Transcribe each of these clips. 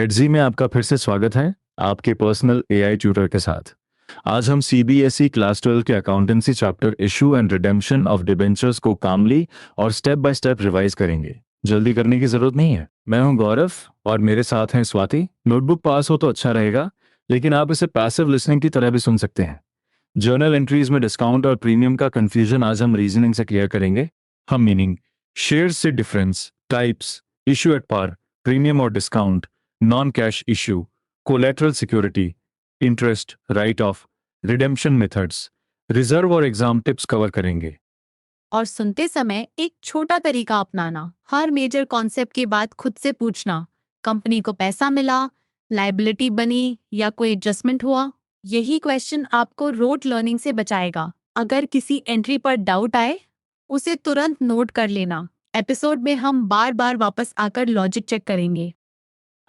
एडजी में आपका फिर से स्वागत है, आपके पर्सनल एआई ट्यूटर के साथ। आज हम सीबीएसई क्लास 12 के accountancy chapter issue and redemption of debentures को कामली और स्टेप बाय स्टेप रिवाइज करेंगे। जल्दी करने की जरूरत नहीं है। मैं हूं गौरव और मेरे साथ हैं स्वाति। नोटबुक पास हो तो अच्छा रहेगा, लेकिन आप इसे पैसिव लिसनिंग की तरह भी सुन सकते हैं। जर्नल एंट्रीज में डिस्काउंट और प्रीमियम का कंफ्यूजन आज हम रीजनिंग से क्लियर करेंगे। हम मीनिंग, शेयर्स से difference, types, issue at par, premium और discount, non cash issue, collateral security, interest, write off, redemption methods, reserve और एग्जाम टिप्स कवर करेंगे। और सुनते समय एक छोटा तरीका अपनाना। हर मेजर कॉन्सेप्ट के बाद खुद से पूछना, कंपनी को पैसा मिला, लायबिलिटी बनी या कोई एडजस्टमेंट हुआ। यही क्वेश्चन आपको रोट लर्निंग से बचाएगा। अगर किसी एंट्री पर डाउट आए, उसे तुरंत नोट कर लेना। एपिसोड में हम बार बार वापस आकर लॉजिक चेक करेंगे।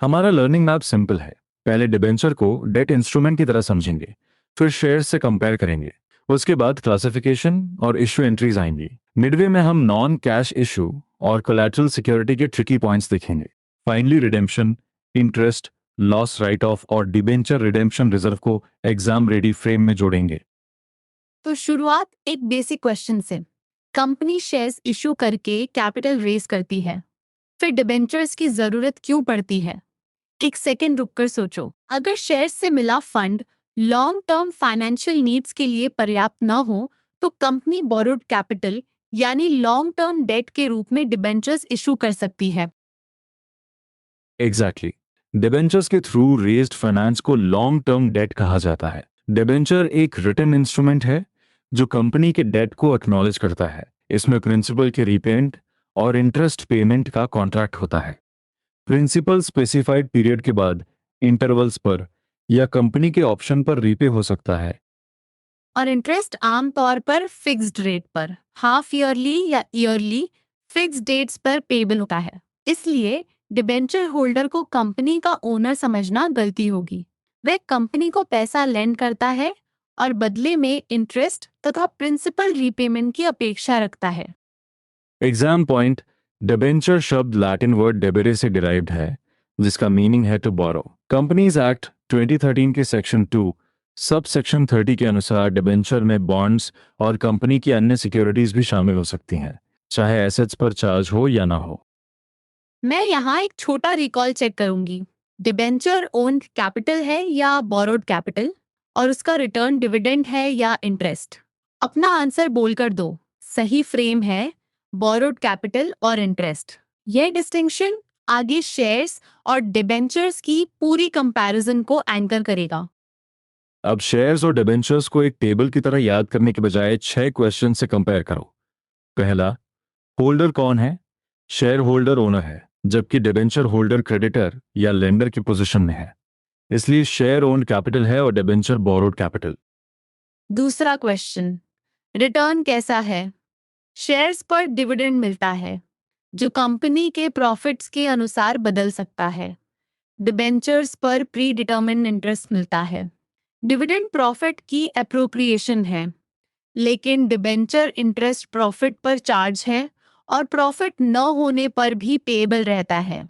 हमारा लर्निंग मैप सिंपल है। पहले डिबेंचर को डेट इंस्ट्रूमेंट की तरह समझेंगे, फिर शेयर्स से कंपेयर करेंगे, उसके बाद क्लासिफिकेशन और इशू एंट्रीज आएंगी। मिडवे में हम नॉन कैश इशू और कोलैटरल सिक्योरिटी के ट्रिकी पॉइंट्स देखेंगे। Finally redemption, interest, loss right of और डिबेंचर रिडेम्पशन रिजर्व को एग्जाम रेडी फ्रेम में जोड़ेंगे। तो शुरुआत एक बेसिक क्वेश्चन से। कंपनी शेयर्स इशू करके कैपिटल रेज करती है, फिर डिबेंचर्स की जरूरत क्यों पड़ती है? एक सेकेंड रुककर सोचो। अगर शेयर्स से मिला fund long term financial needs के लिए पर्याप्त न हो, तो कंपनी बोरोड कैपिटल यानी लॉन्ग टर्म डेट के रूप में डिबेंचर्स इशू कर सकती है। एग्जैक्टली, डिबेंचर्स के थ्रू रेज्ड फाइनेंस को लॉन्ग टर्म डेट कहा जाता है। डिबेंचर एक रिटन इंस्ट्रूमेंट है जो कंपनी के डेट को एक्नॉलेज करता है। इसमें प्रिंसिपल के रीपेमेंट और इंटरेस्ट पेमेंट का कॉन्ट्रैक्ट होता है। प्रिंसिपल स्पेसिफाइड पीरियड के बाद इंटरवल्स पर या कंपनी के ऑप्शन पर रीपे हो सकता है। और इंटरेस्ट आमतौर पर फिक्स्ड रेट पर, हाफ ईयरली या ईयरली फिक्स्ड डेट्स पर पेबल होता है। इसलिए डिबेंचर होल्डर को कंपनी का ओनर समझना गलती होगी। वह कंपनी को पैसा लेंड करता है और बदले में इंटरेस्ट तथा प्रिंसिपल रीपेमेंट की अपेक्षा रखता है। एग्जाम पॉइंट, डिबेंचर शब्द लैटिन वर्ड डेबेरे से डिराइव्ड है, जिसका मीनिंग है टू बोरो। कंपनीज एक्ट 2013 के सेक्शन 2 सब सेक्शन 30 के अनुसार डिबेंचर में बॉन्ड्स और कंपनी की अन्य सिक्योरिटीज भी शामिल हो सकती हैं, चाहे एसेट्स पर चार्ज हो या ना हो। मैं यहाँ एक छोटा रिकॉल चेक करूंगी। डिबेंचर ओन्ड कैपिटल है या बोरोड कैपिटल, और उसका रिटर्न डिविडेंड है या इंटरेस्ट। अपना आंसर बोलकर दो। सही फ्रेम है बोरोड कैपिटल और इंटरेस्ट। यह डिस्टिंक्शन आगे शेयर्स और डिबेंचर्स की पूरी कंपैरिजन को एंकर करेगा। अब शेयर्स और डिबेंचर्स को एक टेबल की तरह याद करने के बजाय 6 क्वेश्चन से कंपेयर करो। पहला, होल्डर कौन है? शेयर होल्डर ओनर है, जबकि डिबेंचर होल्डर क्रेडिटर या लेंडर की पोजीशन में है। इसलिए शेयर ओन्ड कैपिटल है और डिबेंचर बोरोड कैपिटल। दूसरा क्वेश्चन, रिटर्न कैसा है? शेयर्स पर डिविडेंड मिलता है, जो कंपनी के प्रॉफिट्स के अनुसार बदल सकता है। डिबेंचर्स पर प्री डिटर्मिन्ड इंटरेस्ट मिलता है। डिविडेंड प्रॉफिट की एप्रोप्रिएशन है, लेकिन डिबेंचर इंटरेस्ट प्रॉफिट पर चार्ज है और प्रॉफिट न होने पर भी पेएबल रहता है।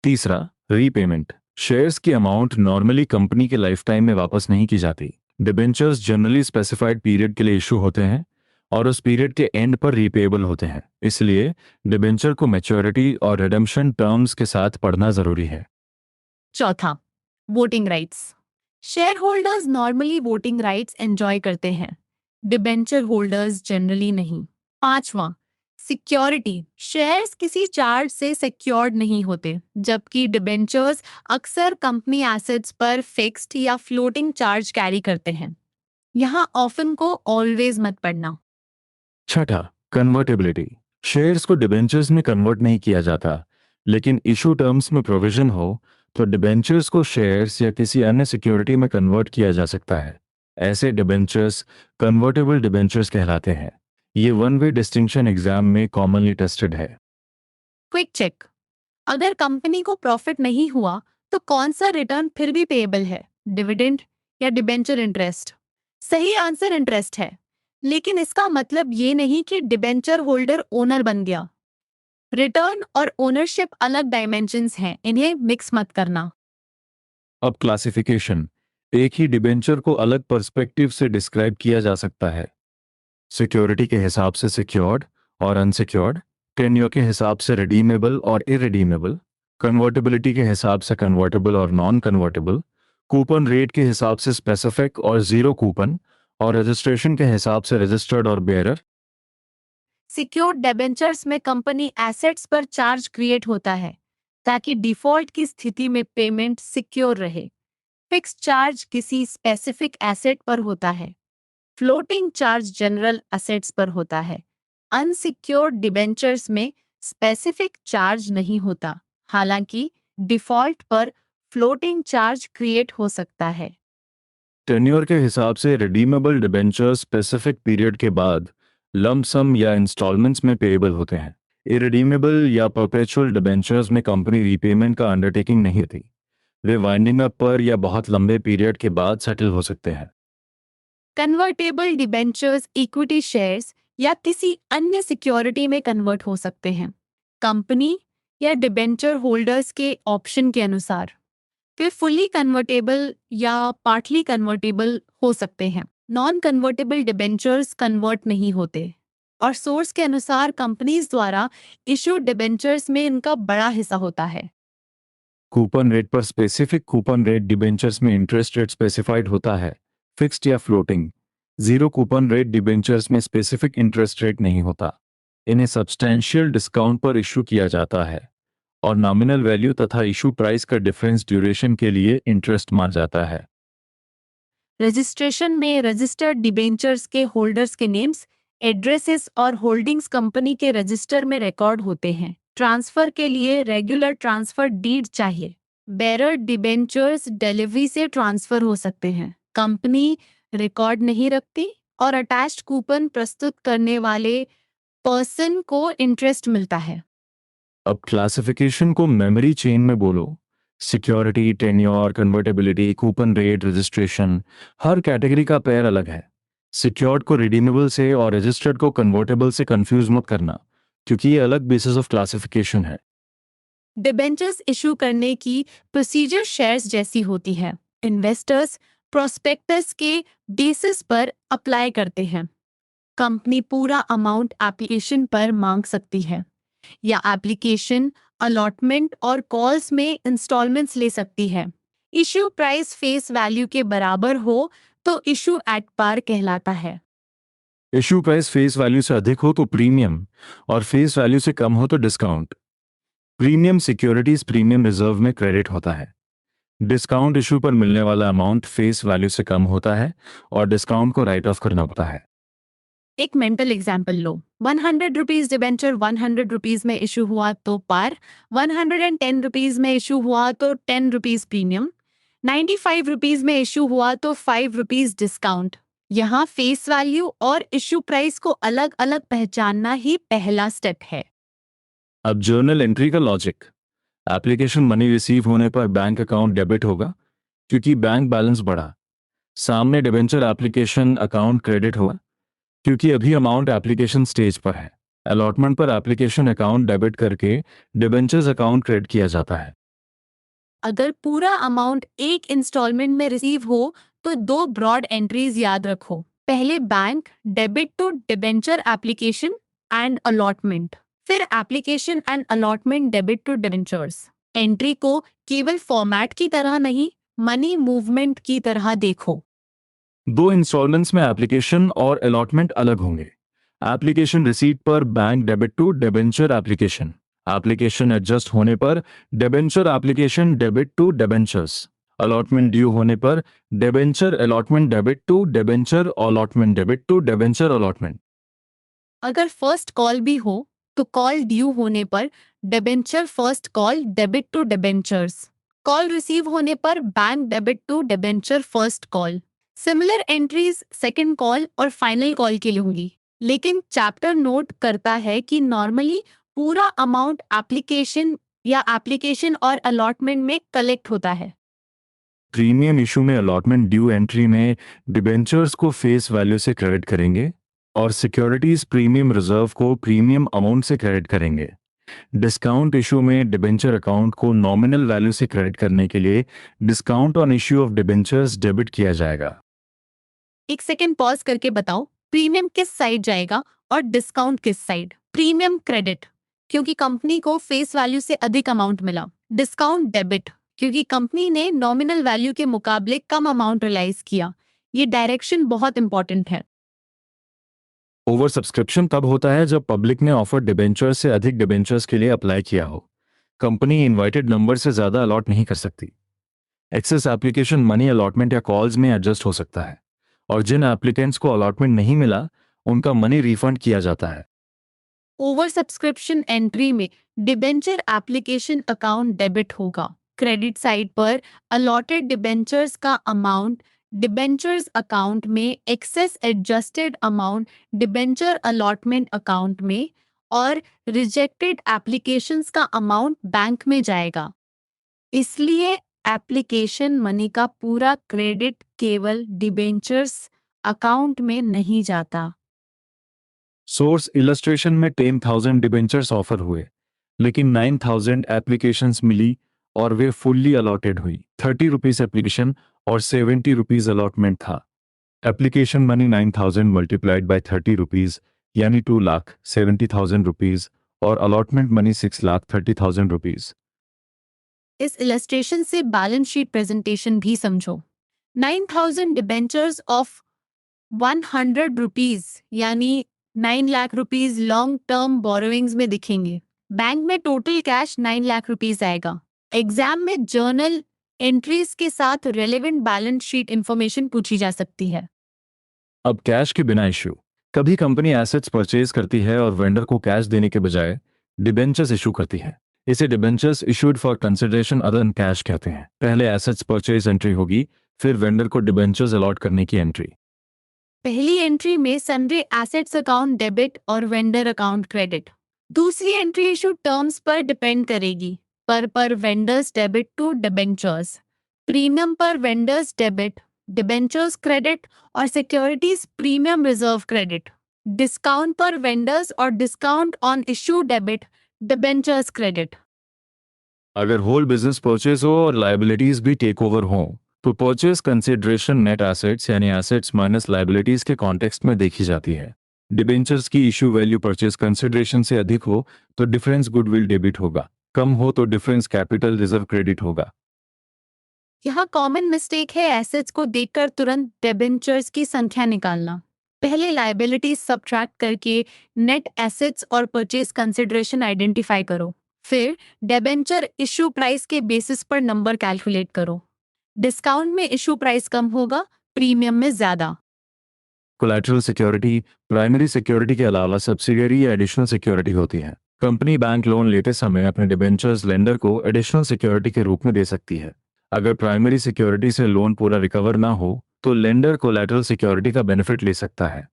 तीसरा, रीपेमेंट। शेयर्स की अमाउंट नॉर्मली कंपनी के लाइफ टाइम में वापस नहीं की जाती। डिबेंचर्स जनरली स्पेसिफाइड पीरियड के लिए इशू होते हैं और उस पीरियड के एंड पर रीपेएबल होते हैं। इसलिए डिबेंचर को मैच्योरिटी और रिडेम्पशन टर्म्स के साथ पढ़ना जरूरी है। चौथा, voting rights. Share holders normally voting rights enjoy करते हैं, डिबेंचर होल्डर्स जनरली नहीं। पांचवा, सिक्योरिटी। शेयर्स किसी चार्ज से सिक्योर्ड नहीं होते, जबकि डिबेंचर्स अक्सर कंपनी एसेट्स पर फिक्स्ड या फ्लोटिंग चार्ज कैरी करते हैं। यहाँ ऑफन को ऑलवेज मत पढ़ना। छठा, कन्वर्टेबिलिटी। शेयर्स को डिबेंचर्स में कन्वर्ट नहीं किया जाता, लेकिन इशू टर्म्स में प्रोविजन हो तो डिबेंचर्स को शेयर्स या किसी अन्य सिक्योरिटी में कन्वर्ट किया जा सकता है। ऐसे डिबेंचर्स कन्वर्टेबल डिबेंचर्स कहलाते हैं। ये वन वे डिस्टिंक्शन एग्जाम में कॉमनली टेस्टेड है। क्विक चेक, अगर कंपनी को प्रॉफिट नहीं हुआ तो कौन सा रिटर्न फिर भी पेएबल है, डिविडेंड या डिबेंचर इंटरेस्ट? सही आंसर इंटरेस्ट है, लेकिन इसका मतलब ये नहीं कि डिबेंचर होल्डर ओनर बन गया। रिटर्न और ओनरशिप अलग डायमेंशंस हैं, इन्हें मिक्स मत करना। अब क्लासिफिकेशन। एक ही डिबेंचर को अलग पर्सपेक्टिव से डिस्क्राइब किया जा सकता है। सिक्योरिटी के हिसाब से सिक्योर्ड और अनसिक्योर्ड, टेन्योर के हिसाब से रिडीमेबल और इरिडीमेबल, कन्वर्टेबिलिटी के हिसाब से कन्वर्टेबल और नॉन कन्वर्टेबल, कूपन रेट के हिसाब से स्पेसिफिक और जीरो कूपन, और रजिस्ट्रेशन के हिसाब से रजिस्टर्ड और बेयरर। सिक्योर्ड डिबेंचर्स में कंपनी एसेट्स पर चार्ज क्रिएट होता है ताकि डिफॉल्ट की स्थिति में पेमेंट सिक्योर रहे। फिक्स चार्ज किसी स्पेसिफिक एसेट पर होता है। फ्लोटिंग चार्ज जनरल एसेट्स पर होता है। अनसिक्योर्ड डिबेंचर्स में स्पेसिफिक चार्ज नहीं होता, हालांकि डिफॉल्ट पर फ्लोटिंग चार्ज क्रिएट हो सकता है। टेन्योर के हिसाब से रिडीमेबल डिबेंचर स्पेसिफिक पीरियड के बाद लंप सम या इंस्टॉलमेंट्स में पेएबल होते हैं। इरिडीमेबल या परपेचुअल डिबेंचर्स में कंपनी रीपेमेंट का अंडरटेकिंग नहीं थी, वे वाइंडिंग अप पर या बहुत लंबे पीरियड के बाद सेटल हो सकते हैं। कन्वर्टेबल डिबेंचर्स इक्विटी शेयर्स या किसी अन्य सिक्योरिटी में कन्वर्ट हो सकते हैं, कंपनी या डिबेंचर होल्डर्स के ऑप्शन के अनुसार। वे फुली कन्वर्टेबल या पार्टली कन्वर्टेबल हो सकते हैं। नॉन कन्वर्टेबल डिबेंचर्स कन्वर्ट नहीं होते और सोर्स के अनुसार कंपनीज द्वारा इशू डिबेंचर्स में इनका बड़ा हिस्सा होता है। कूपन रेट पर स्पेसिफिक कूपन रेट डिबेंचर्स में इंटरेस्ट रेट स्पेसिफाइड होता है, फिक्स्ड या floating. Zero coupon rate debentures में स्पेसिफिक इंटरेस्ट रेट नहीं होता, इन्हें सब्सटेंशियल डिस्काउंट पर इशू किया जाता है और नॉमिनल वैल्यू तथा इशू प्राइस का डिफरेंस ड्यूरेशन के लिए इंटरेस्ट माना जाता है। रजिस्ट्रेशन में रजिस्टर्ड डिबेंचर्स के होल्डर्स के नेम्स, एड्रेसेस और होल्डिंग्स कंपनी के रजिस्टर में रिकॉर्ड होते हैं। ट्रांसफर के लिए रेगुलर ट्रांसफर डीड चाहिए। बेरर डिबेंचर्स डिलीवरी से ट्रांसफर हो सकते हैं, कंपनी रिकॉर्ड नहीं रखती और अटैच्ड कूपन प्रस्तुत करने वाले पर्सन को इंटरेस्ट मिलता है। अब क्लासिफिकेशन को मेमोरी चेन में बोलो। Security, tenure, convertibility, coupon rate, registration, हर कैटेगरी का पेयर अलग है। सिक्योर्ड को रिडीमेबल से और रजिस्टर्ड को कन्वर्टेबल से कंफ्यूज मत करना, क्योंकि ये अलग बेसिस ऑफ क्लासिफिकेशन है। डिबेंचर्स इशू करने की प्रोसीजर शेयर्स जैसी होती है। इन्वेस्टर्स प्रोस्पेक्टस के बेसिस पर अप्लाई करते हैं। कंपनी पूरा अमाउंट एप्लीकेशन पर मांग सकती है या एप्लीकेशन, अलॉटमेंट और कॉल्स में इंस्टॉलमेंट्स ले सकती है। इशू प्राइस फेस वैल्यू के बराबर हो तो इशू एट पार कहलाता है। इशू प्राइस फेस वैल्यू से अधिक हो तो प्रीमियम और फेस वैल्यू से कम हो तो discount. Premium securities premium reserve में क्रेडिट होता है। डिस्काउंट इशू पर मिलने वाला अमाउंट फेस वैल्यू से कम होता है और डिस्काउंट को राइट ऑफ करना होता है। एक मेंटल एग्जाम्पल लो। 100 रुपीज डिबेंचर 100 रुपीज में इशू हुआ तो पार, 110 रुपीज में इशू हुआ तो 10 रुपीज प्रीमियम, 95 रुपीज में इशू हुआ तो 5 रुपीज डिस्काउंट। यहाँ फेस वैल्यू और इशू प्राइस को अलग अलग पहचानना ही पहला स्टेप है। अब जर्नल एंट्री का लॉजिक। एप्लीकेशन मनी रिसीव होने पर बैंक अकाउंट डेबिट होगा क्योंकि बैंक बैलेंस बढ़ा। सामने डिबेंचर एप्लीकेशन अकाउंट क्रेडिट होगा क्योंकि अभी अमाउंट एप्लीकेशन स्टेज पर है। अलॉटमेंट पर एप्लीकेशन अकाउंट डेबिट करके डिबेंचर्स अकाउंट क्रेडिट किया जाता है। अगर पूरा अमाउंट एक इंस्टॉलमेंट में रिसीव हो तो दो ब्रॉड एंट्रीज याद रखो। पहले bank debit to debenture application and allotment, फिर application and allotment debit to debentures. Entry को केवल फॉर्मेट की तरह नहीं, मनी मूवमेंट की तरह देखो। दो इंस्टॉलमेंट्स में एप्लीकेशन और अलॉटमेंट अलग होंगे। एप्लीकेशन रिसीट पर bank debit to debenture application, application adjust होने पर debenture application debit to debentures, allotment due होने पर debenture allotment debit to debenture allotment debit to debenture allotment. अगर फर्स्ट कॉल भी हो तो कॉल ड्यू होने पर debenture first call debit to debentures, call receive होने पर bank debit to debenture first call. Similar entries second call और final call के लिए होंगी, लेकिन चैप्टर नोट करता है कि नॉर्मली पूरा अमाउंट एप्लीकेशन और अलॉटमेंट में कलेक्ट होता है। प्रीमियम इशू में अलॉटमेंट ड्यू एंट्री में डिबेंचर्स को फेस वैल्यू से क्रेडिट करेंगे और सिक्योरिटीज प्रीमियम रिजर्व को प्रीमियम अमाउंट से क्रेडिट करेंगे। डिस्काउंट इशू में डिबेंचर अकाउंट को नॉमिनल वैल्यू से क्रेडिट करने के लिए discount on issue of debentures debit किया जाएगा। एक सेकेंड पॉज करके बताओ, प्रीमियम किस साइड जाएगा और डिस्काउंट किस साइड? प्रीमियम क्रेडिट, क्योंकि कंपनी को फेस वैल्यू से अधिक अमाउंट मिला। डिस्काउंट डेबिट, क्योंकि कंपनी ने नॉमिनल वैल्यू के मुकाबले कम अमाउंट रियलाइज किया। ये डायरेक्शन बहुत इंपॉर्टेंट है। ओवर सब्सक्रिप्शन तब होता है जब पब्लिक ने ऑफर डिबेंचर्स से अधिक डिबेंचर्स के लिए अप्लाई किया हो। कंपनी इनवाइटेड नंबर से ज़्यादा अलॉट नहीं कर सकती। एक्सेस एप्लीकेशन मनी अलॉटमेंट या कॉल्स में एडजस्ट हो सकता है, और जिन एप्लीकेंट्स को अलॉटमेंट नहीं मिला उनका मनी रिफंड किया जाता है। ओवर सब्सक्रिप्शन एंट्री में डिबेंचर एप्लीकेशन अकाउंट डेबिट होगा। क्रेडिट साइड पर अलॉटेड डिबेंचर्स का अमाउंट डिबेंचर्स अकाउंट में, excess adjusted amount debenture allotment account में, और रिजेक्टेड एप्लीकेशंस का अमाउंट बैंक में जाएगा। इसलिए एप्लीकेशन मनी का पूरा क्रेडिट केवल डिबेंचर्स अकाउंट में नहीं जाता। सोर्स इलस्ट्रेशन में 10,000 डिबेंचर्स ऑफर हुए, लेकिन 9,000 एप्लीकेशंस मिली और वे फुल्ली अलॉटेड हुई। 30 रुपीज़ एप्लीकेशन और 70 रुपीज़ अलॉटमेंट था। Application money 9,000 multiplied by 30 rupees यानी 2,70,000 रुपीज़, और अलॉटमेंट मनी 6,30,000 रुपीज़। इस इलस्ट्रेशन से बैलेंस शीट प्रेजेंटेशन भी समझो। 9,000 डिबेंचर्स ऑफ 100 रुपीज यानी 9 lakh rupees long term borrowings में दिखेंगे। बैंक में टोटल कैश 9 लाख रुपीज आएगा। एग्जाम में जर्नल एंट्रीज के साथ रेलेवेंट बैलेंस शीट इंफॉर्मेशन पूछी जा सकती है। अब कैश के बिना इशू। कभी कंपनी एसेट्स परचेज करती है और वेंडर को कैश देने के बजाय डिबेंचर्स इशू करती है। इसे debentures issued for consideration other than cash कहते हैं। पहले एसेट्स परचेज एंट्री होगी, फिर वेंडर को डिबेंचर्स अलॉट करने की एंट्री। पहली एंट्री में सन्ड्री एसेट्स अकाउंट डेबिट और वेंडर अकाउंट क्रेडिट। दूसरी एंट्री इशू टर्म्स पर डिपेंड करेगी। पर vendors debit to debentures, premium पर वेंडर्स डेबिट, डिबेंचर्स क्रेडिट और securities premium reserve credit. Discount पर वेंडर्स और discount on issue debit, debentures credit. अगर होल बिजनेस परचेज हो और लाइबिलिटीज भी टेक ओवर हो तो परचेज कंसिडरेशन नेट एसेट्स यानी एसेट्स माइनस लाइबिलिटीज के कॉन्टेक्स्ट में देखी जाती है। डिबेंचर्स की इशू वैल्यू परचेज कंसिडरेशन से अधिक हो तो डिफरेंस गुडविल डेबिट होगा, कम हो तो डिफरेंस कैपिटल रिजर्व क्रेडिट होगा। यहाँ कॉमन मिस्टेक है एसेट्स को देखकर तुरंत डिबेंचर्स की संख्या निकालना। पहले लायबिलिटीज सब्ट्रैक्ट करके नेट एसेट्स और परचेज कंसिडरेशन आइडेंटिफाई करो। फिर डिबेंचर इशू प्राइस के बेसिस पर नंबर कैलकुलेट करो। डिस्काउंट में इशू प्राइस कम होगा, प्रीमियम में ज्यादा। कोलैटरल सिक्योरिटी प्राइमरी सिक्योरिटी के अलावा सब्सिडियरी या एडिशनल सिक्योरिटी होती है। कंपनी बैंक लोन लेते समय अपने डिबेंचर्स लेंडर को एडिशनल सिक्योरिटी के रूप में दे सकती है। अगर प्राइमरी सिक्योरिटी से लोन पूरा रिकवर ना हो तो लेंडर कोलैटरल सिक्योरिटी का बेनिफिट ले सकता है।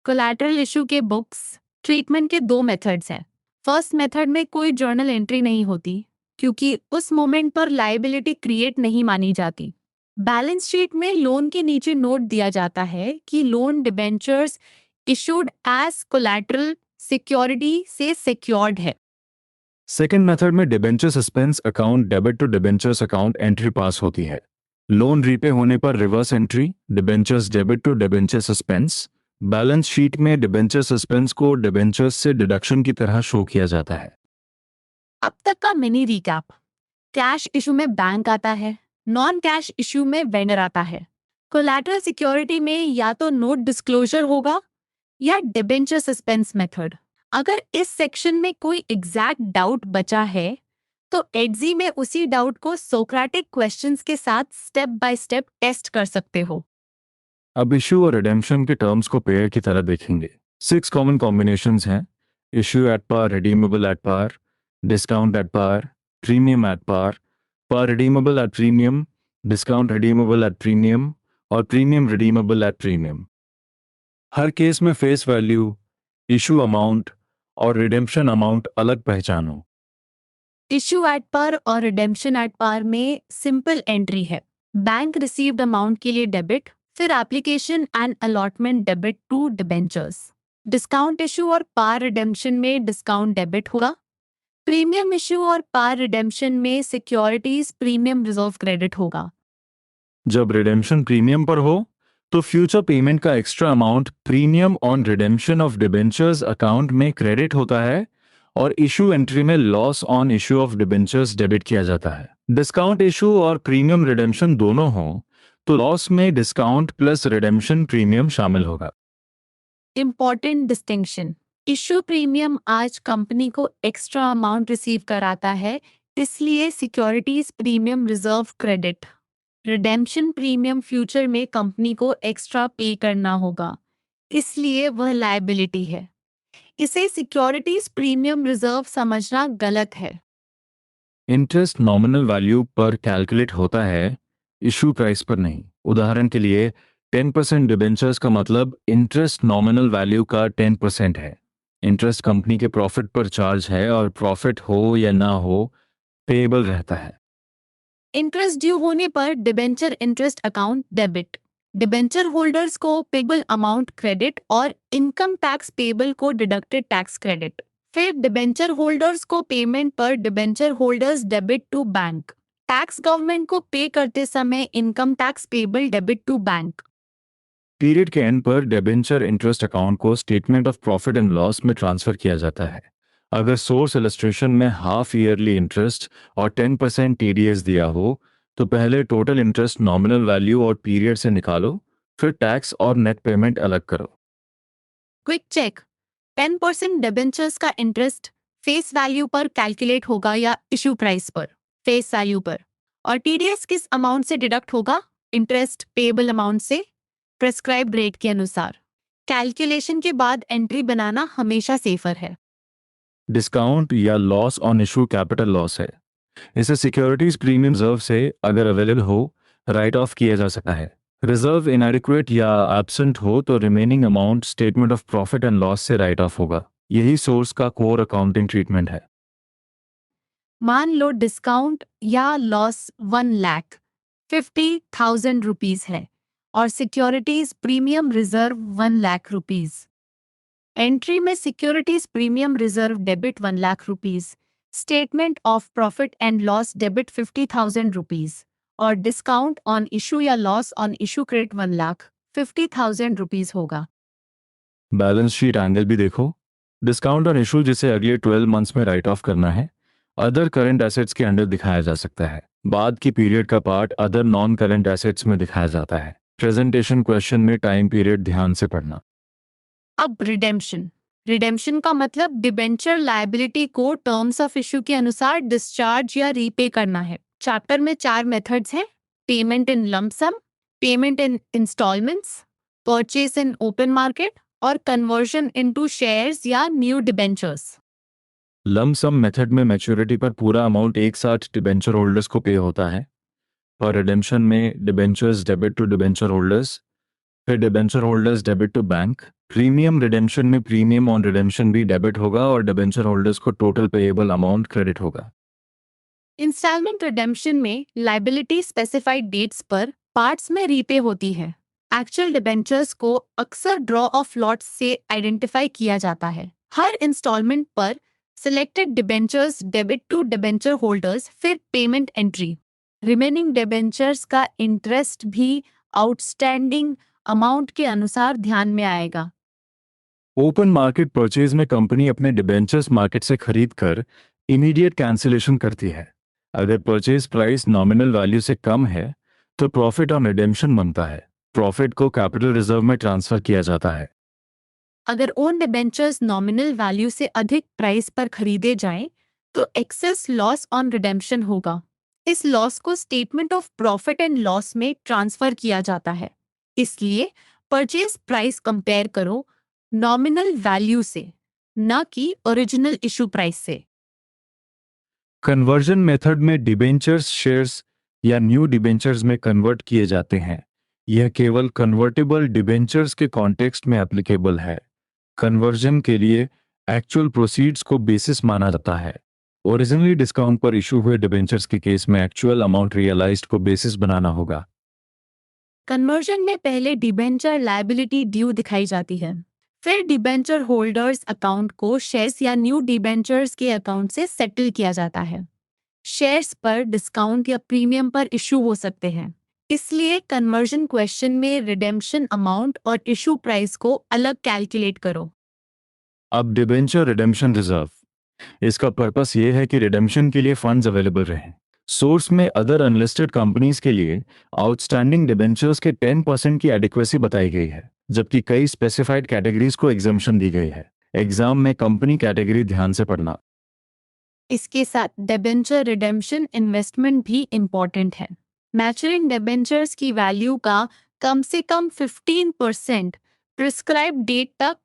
कोलैटरल इशू के बुक्स ट्रीटमेंट के दो मेथड्स हैं। फर्स्ट मेथड में कोई जर्नल एंट्री नहीं होती, क्योंकि उस मोमेंट पर लायबिलिटी क्रिएट नहीं मानी जाती। बैलेंस शीट में लोन के नीचे नोट दिया जाता है कि loan debentures issued as collateral security से सिक्योर्ड है। सेकेंड मेथड में debenture suspense account debit to debentures account entry pass होती है। लोन रीपे होने पर reverse entry debentures debit to debenture suspense. Balance sheet में डिबेंचर सस्पेंस को debentures से डिडक्शन की तरह शो किया जाता है। अब तक का मिनी रिकैप। कैश इशू में बैंक आता है, नॉन कैश इशू में वेंडर आता है। कोलैटरल सिक्योरिटी में या तो नोट डिस्क्लोजर होगा या डिबेंचर सस्पेंस मेथड। अगर इस सेक्शन में कोई एग्जैक्ट डाउट बचा है तो एडजी में उसी डाउट को सोक्रेटिक क्वेश्चंस के साथ स्टेप बाय स्टेप टेस्ट कर सकते हो। अब इशू और रिडेम्पशन के टर्म्स को पेयर की तरह देखेंगे। 6 कॉमन कॉम्बिनेशंस हैं: issue at par, redeemable at par, discount at par, premium at par redeemable at premium, discount redeemable at premium और प्रीमियम रिडीमेबल एट प्रीमियम। हर केस में फेस वैल्यू, इशू अमाउंट और redemption amount अलग पहचानो। Issue at पार और redemption at par में simple entry है। Bank received amount के लिए डेबिट, फिर application and allotment debit to debentures. Discount issue और पार रिडेम्पशन में डिस्काउंट डेबिट होगा, प्रीमियम इश्यू और पार रिडेम्पशन में सिक्योरिटीज प्रीमियम रिजर्व क्रेडिट होगा। जब रिडेम्पशन प्रीमियम पर हो तो फ्यूचर पेमेंट का extra amount premium on redemption of debentures account में क्रेडिट होता है और इशू एंट्री में loss on issue of debentures debit किया जाता है। डिस्काउंट इशू और प्रीमियम रिडेम्पशन दोनों हो तो लॉस में डिस्काउंट प्लस रिडेम्पशन प्रीमियम शामिल होगा। इम्पॉर्टेंट डिस्टिंक्शन, इश्यू प्रीमियम आज कंपनी को एक्स्ट्रा अमाउंट रिसीव कराता है, इसलिए securities premium reserve credit. Redemption premium future में कंपनी को एक्स्ट्रा पे करना होगा, इसलिए वह लायबिलिटी है। इसे सिक्योरिटीज प्रीमियम रिजर्व समझना गलत है। इंटरेस्ट नॉमिनल वैल्यू पर कैलकुलेट होता है, इशू प्राइस पर नहीं। उदाहरण के लिए 10% डिबेंचर्स का मतलब इंटरेस्ट नॉमिनल वैल्यू का 10% है। इंटरेस्ट कंपनी के प्रॉफिट पर चार्ज है और प्रॉफिट हो या ना हो पेएबल रहता है। इंटरेस्ट ड्यू होने पर debenture interest account debit, debenture holders को पेबल अमाउंट क्रेडिट और इनकम टैक्स पेबल को डिडक्टेड टैक्स क्रेडिट। फिर डिबेंचर होल्डर्स को पेमेंट पर debenture holders debit to bank, tax government को पे करते समय income tax payable debit to bank. Period के एंड पर डिबेंचर इंटरेस्ट अकाउंट को statement of profit and loss में ट्रांसफर किया जाता है। अगर सोर्स इलस्ट्रेशन में हाफ ईयरली इंटरेस्ट और 10% टीडीएस दिया हो तो पहले टोटल इंटरेस्ट नॉमिनल वैल्यू और पीरियड से निकालो, फिर टैक्स और नेट पेमेंट अलग करो। क्विक चेक, 10% डिबेंचर्स का इंटरेस्ट फेस वैल्यू पर कैलकुलेट होगा या इशू प्राइस पर फेस वैल्यू पर, और टीडीएस किस अमाउंट से डिडक्ट होगा? इंटरेस्ट पेबल अमाउंट से प्रेस्क्राइब रेट के अनुसार। कैलकुलेशन के बाद एंट्री बनाना हमेशा सेफर है। डिस्काउंट या loss on issue capital loss है। इसे सिक्योरिटीज प्रीमियम रिजर्व से अगर अवेलेबल हो राइट ऑफ किया जा सकता है। रिजर्व इनएडिक्वेट या एब्सेंट हो तो remaining amount statement of profit and loss से राइट ऑफ होगा। यही सोर्स का कोर अकाउंटिंग ट्रीटमेंट है। मान लो डिस्काउंट या लॉस 1,50,000 रुपीज है और सिक्योरिटीज प्रीमियम रिजर्व 1,00,000 रुपीज। एंट्री में securities premium reserve debit 1,00,000 rupees, statement of profit and loss debit 50,000 rupees और डिस्काउंट ऑन इशू या loss on issue credit 1,50,000 rupees होगा। बैलेंस शीट एंगल भी देखो। डिस्काउंट ऑन इशू जिसे अगले 12 मंथ्स में राइट ऑफ करना है अदर करंट एसेट्स के अंडर दिखाया जा सकता है। बाद की पीरियड का part other non current assets में दिखाया जाता है। प्रेजेंटेशन क्वेश्चन में टाइम पीरियड ध्यान से पढ़ना। अब रिडेम्पशन, रिडेम्पशन का मतलब डिबेंचर लायबिलिटी को टर्म्स ऑफ इशू के अनुसार डिस्चार्ज या रीपे करना है। चैप्टर में 4 मेथड्स हैं: payment in lump sum, payment in instalments, purchase in open market और कन्वर्जन इनटू शेयर्स या new debentures. Lump sum method में मैच्योरिटी पर पूरा अमाउंट एक साथ डिबेंचर होल्डर्स को पे होता है। और रिडेम्पशन में debentures debit to debenture holders, फिर debenture holders debit to bank. Premium redemption में प्रीमियम ऑन रिडेम्पशन भी डेबिट होगा और डिबेंचर होल्डर्स को टोटल पेएबल अमाउंट क्रेडिट होगा। इंस्टॉलमेंट रिडेम्पशन में लायबिलिटी स्पेसिफाइड डेट्स पर पार्ट्स में रीपे होती है। एक्चुअल डिबेंचर्स को अक्सर ड्रॉ ऑफ लॉट्स से आइडेंटिफाई किया जाता है। हर इंस्टॉलमेंट पर selected debentures debit to debenture holders, फिर पेमेंट एंट्री। रिमेनिंग डिबेंचर्स का इंटरेस्ट भी आउटस्टैंडिंग अमाउंट के अनुसार ध्यान में आएगा। ओपन मार्केट परचेज में कंपनी अपने डिबेंचर्स मार्केट से खरीद कर इमीडिएट कैंसिलेशन करती है। अगर परचेज प्राइस नॉमिनल वैल्यू से कम है तो प्रॉफिट ऑन रिडेम्पशन बनता है। प्रॉफिट को कैपिटल रिजर्व में ट्रांसफर किया जाता है। अगर ओन डिबेंचर्स नॉमिनल वैल्यू से अधिक प्राइस पर खरीदे जाएं, तो एक्सेस लॉस ऑन रिडेम्पशन होगा। इस लॉस को statement of profit and loss में ट्रांसफर किया जाता है। इसलिए परचेज प्राइस कंपेयर करो नॉमिनल वैल्यू से, न कि ओरिजिनल इशू प्राइस से। कन्वर्जन मेथड में डिबेंचर्स शेयर्स या न्यू डिबेंचर्स में कन्वर्ट किए जाते हैं। यह केवल कन्वर्टेबल डिबेंचर्स के कॉन्टेक्स्ट में एप्लीकेबल है। कन्वर्जन के लिए एक्चुअल प्रोसीड्स को बेसिस माना जाता है। ओरिजिनली डिस्काउंट पर इशू हुए डिबेंचर्स के केस में एक्चुअल अमाउंट रियलाइज्ड को बेसिस बनाना होगा। कन्वर्जन में पहले डिबेंचर लायबिलिटी ड्यू दिखाई जाती है, फिर डिबेंचर होल्डर्स अकाउंट को शेयर्स या न्यू डिबेंचर्स के अकाउंट से सेटल किया जाता है। शेयर्स पर डिस्काउंट या प्रीमियम पर इशू हो सकते हैं, इसलिए कन्वर्जन क्वेश्चन में रिडेम्पशन अमाउंट और इशू प्राइस को अलग कैलकुलेट करो। अब डिबेंचर रिडेम्पशन रिजर्व, इसका पर्पस ये है कि रिडेम्पशन के लिए फंड्स अवेलेबल रहें। सोर्स में अदर अनलिस्टेड कंपनीज के लिए आउटस्टैंडिंग डिबेंचर्स के 10% की एडिक्वेसी बताई गई है, जबकि कई स्पेसिफाइड कैटेगरीज को एग्जाम्पशन दी गई है। एग्जाम में कंपनी कैटेगरी ध्यान से पढ़ना। इसके साथ डिबेंचर रिडेम्पशन इन्वेस्टमेंट भी इम्पॉर्टेंट है। मैच्योरिंग डिबेंचर्स की वैल्यू का कम से कम 15% प्रिस्क्राइब डेट तक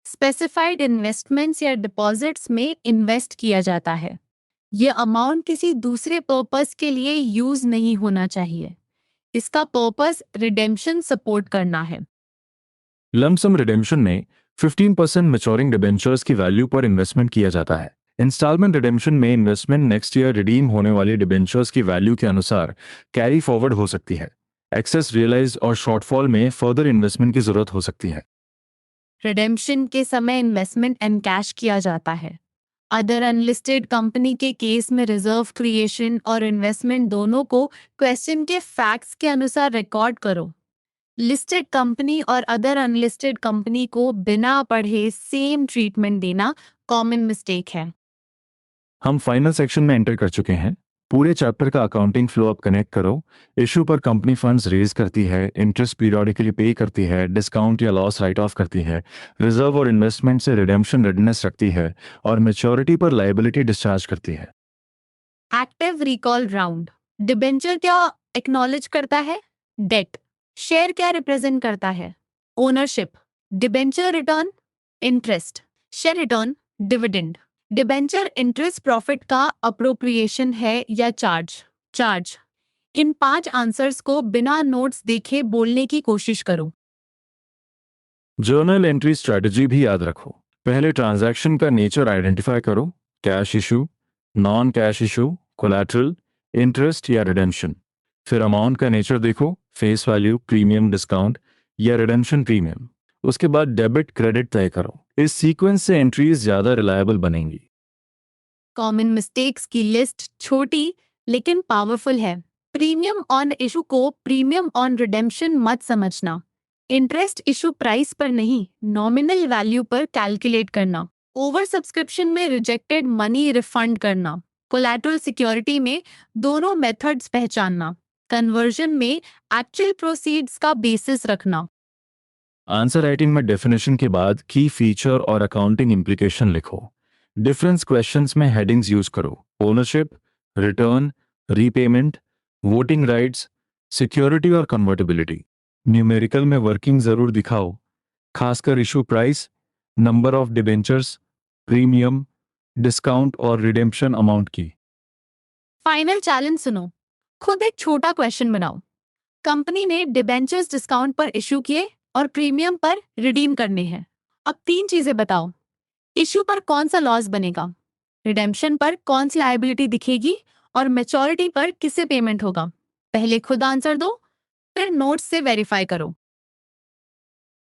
स्पेसिफाइड इन्वेस्टमेंट्स या डिपॉजिट्स में इन्वेस्ट किया जाता है। ये अमाउंट किसी दूसरे पर्पस के लिए यूज नहीं होना चाहिए। इसका पर्पस रिडेम्पशन सपोर्ट करना है। लमसम रिडेम्पशन में 15% मैच्योरिंग डिबेंचर्स की वैल्यू पर इन्वेस्टमेंट किया जाता है। इंस्टॉलमेंट रिडेम्पशन में इन्वेस्टमेंट नेक्स्ट ईयर रिडीम होने वाली डिबेंचर्स की वैल्यू के अनुसार कैरी फॉरवर्ड हो सकती है। एक्सेस रियलाइज और शॉर्टफॉल में फर्दर इन्वेस्टमेंट की जरूरत हो सकती है। रिडेम्पशन के समय इन्वेस्टमेंट एनकैश किया जाता है। अदर अनलिस्टेड कंपनी के केस में रिजर्व क्रिएशन और इन्वेस्टमेंट दोनों को क्वेश्चन के फैक्ट्स के अनुसार रिकॉर्ड करो। लिस्टेड कंपनी और अदर अनलिस्टेड कंपनी को बिना पढ़े सेम ट्रीटमेंट देना कॉमन मिस्टेक है। हम फाइनल सेक्शन में एंटर कर चुके हैं। पूरे चैप्टर का अकाउंटिंग फ्लो अप कनेक्ट करो। इशू पर कंपनी फंड्स रेज करती है, इंटरेस्ट पीरियडिकली पे करती है, डिस्काउंट या लॉस राइट ऑफ करती है, रिजर्व और इन्वेस्टमेंट से रिडेम्पशन रेडनेस रखती है और मैच्योरिटी पर लायबिलिटी डिस्चार्ज करती है। Active recall round. डिबेंचर क्या एक्नॉलेज करता है? डेट। शेयर क्या रिप्रेजेंट करता है? Ownership. Debenture return interest. Share return dividend. Debenture interest profit का अप्रोप्रिएशन है या चार्ज। इन 5 आंसर्स को बिना नोट्स देखे बोलने की कोशिश करो। जर्नल एंट्री स्ट्रेटजी भी याद रखो। पहले ट्रांजैक्शन का नेचर आइडेंटिफाई करो, cash issue, non cash issue, collateral, interest या रिडेम्पशन। फिर अमाउंट का नेचर देखो, फेस वैल्यू, प्रीमियम, डिस्काउंट या रिडेम्पशन प्रीमियम। उसके बाद डेबिट क्रेडिट तय करो। इस सीक्वेंस से एंट्रीज ज्यादा रिलायबल बनेंगी। कॉमन मिस्टेक्स की लिस्ट छोटी लेकिन पावरफुल है। प्रीमियम ऑन इशू को प्रीमियम ऑन रिडेम्पशन मत समझना। इंटरेस्ट इशू प्राइस पर नहीं, नॉमिनल वैल्यू पर कैलकुलेट करना। ओवर सब्सक्रिप्शन में रिजेक्टेड मनी रिफंड करना। कोलैटरल सिक्योरिटी में दोनों मेथड्स पहचानना। कन्वर्जन में एक्चुअल प्रोसीड्स का बेसिस रखना। आंसर राइटिंग में डेफिनेशन के बाद की फीचर और अकाउंटिंग इम्प्लीकेशन लिखो। डिफरेंस क्वेश्चंस में हेडिंग्स यूज करो, ownership, return, repayment, voting rights, security और कन्वर्टिबिलिटी। न्यूमेरिकल में वर्किंग जरूर दिखाओ, खासकर issue price, number of debentures, premium, discount और रिडेम्पशन अमाउंट की। फाइनल चैलेंज सुनो, खुद एक छोटा क्वेश्चन बनाओ। कंपनी ने डिबेंचर्स डिस्काउंट पर इशू किए और प्रीमियम पर रिडीम करने हैं। अब 3 चीजें बताओ। इशू पर कौन सा लॉस बनेगा, रिडेम्पशन पर कौन सी लायबिलिटी दिखेगी और मैच्योरिटी पर किससे पेमेंट होगा। पहले खुद आंसर दो, फिर नोट्स से वेरीफाई करो।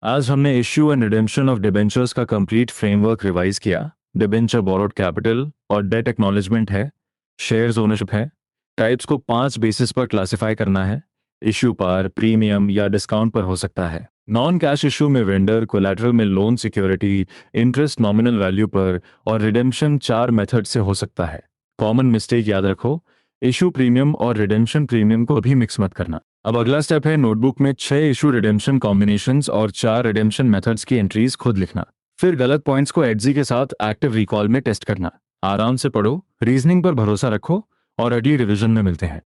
आज हमने issue and redemption of debentures का कंप्लीट फ्रेमवर्क रिवाइज किया। डिबेंचर बोरोड कैपिटल और डेट एक्नॉलेजमेंट है, शेयर्स ओनरशिप है, टाइप्स को 5 बेसिस पर क्लासिफाई करना है, इशू पर, प्रीमियम या डिस्काउंट पर हो सकता है, नॉन कैश इशू में वेंडर, कोलैटरल में loan security, interest nominal value पर और रिडेम्पशन 4 मेथड से हो सकता है। कॉमन मिस्टेक याद रखो, इशू प्रीमियम और रिडेम्पशन प्रीमियम को भी मिक्स मत करना। अब अगला स्टेप है नोटबुक में 6 इशू रिडेम्पशन कॉम्बिनेशंस और 4 रिडेम्पशन मेथड्स की एंट्रीज खुद लिखना। फिर गलत पॉइंट्स को एडजी के साथ एक्टिव रिकॉल में टेस्ट करना। आराम से पढ़ो, रीजनिंग पर भरोसा रखो और अगली रिवीजन में मिलते हैं।